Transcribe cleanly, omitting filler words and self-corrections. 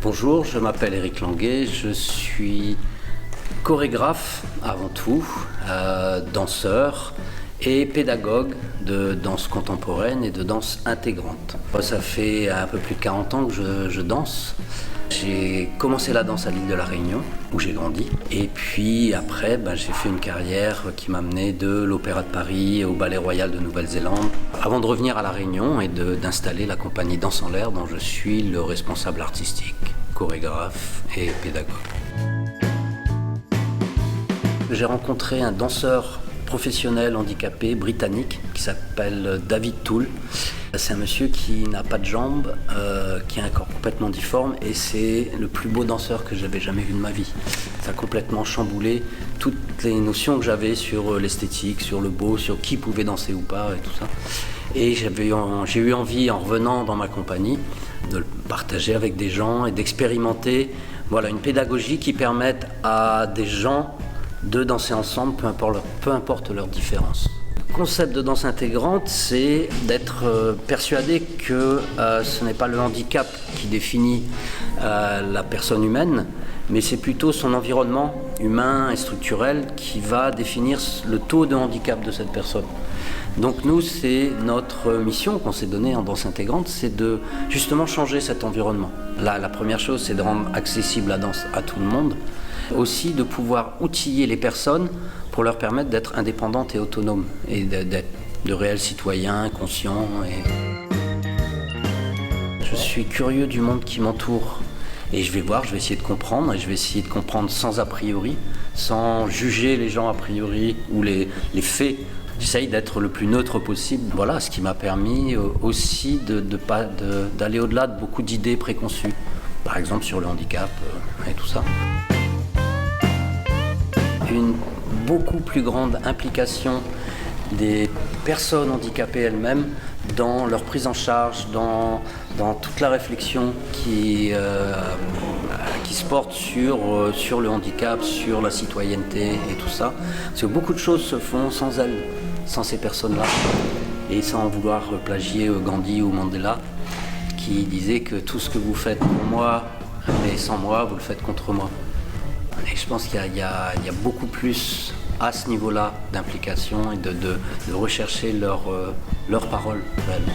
Bonjour, je m'appelle Éric Languet, je suis chorégraphe avant tout, danseur et pédagogue de danse contemporaine et de danse intégrante. Moi, ça fait un peu plus de 40 ans que je danse. J'ai commencé la danse à l'île de la Réunion, où j'ai grandi. Et puis après, j'ai fait une carrière qui m'a mené de l'Opéra de Paris au Ballet Royal de Nouvelle-Zélande, avant de revenir à la Réunion et d'installer la compagnie Danse en l'air, dont je suis le responsable artistique, chorégraphe et pédagogue. J'ai rencontré un danseur professionnel handicapé britannique qui s'appelle David Toole. C'est un monsieur qui n'a pas de jambes, qui a un corps complètement difforme et c'est le plus beau danseur que j'avais jamais vu de ma vie. Ça a complètement chamboulé toutes les notions que j'avais sur l'esthétique, sur le beau, sur qui pouvait danser ou pas et tout ça. Et j'ai eu envie, en revenant dans ma compagnie, de le partager avec des gens et d'expérimenter une pédagogie qui permette à des gens de danser ensemble, peu importe leurs différences. Le concept de danse intégrante, c'est d'être persuadé que ce n'est pas le handicap qui définit la personne humaine, mais c'est plutôt son environnement humain et structurel qui va définir le taux de handicap de cette personne. Donc nous, c'est notre mission qu'on s'est donnée en danse intégrante, c'est de justement changer cet environnement. Là, la première chose, c'est de rendre accessible la danse à tout le monde. Aussi de pouvoir outiller les personnes pour leur permettre d'être indépendantes et autonomes et d'être de réels citoyens conscients. Je suis curieux du monde qui m'entoure et je vais essayer de comprendre et je vais essayer de comprendre sans a priori, sans juger les gens a priori ou les faits. J'essaye d'être le plus neutre possible. Voilà, ce qui m'a permis aussi d'aller au-delà de beaucoup d'idées préconçues, par exemple sur le handicap et tout ça. Une beaucoup plus grande implication des personnes handicapées elles-mêmes dans leur prise en charge, dans toute la réflexion qui se porte sur le handicap, sur la citoyenneté et tout ça. Parce que beaucoup de choses se font sans elles, sans ces personnes-là. Et sans vouloir plagier Gandhi ou Mandela, qui disaient que tout ce que vous faites pour moi, mais sans moi, vous le faites contre moi. Et je pense qu'il y a beaucoup plus à ce niveau-là d'implication et de rechercher leur parole réellement.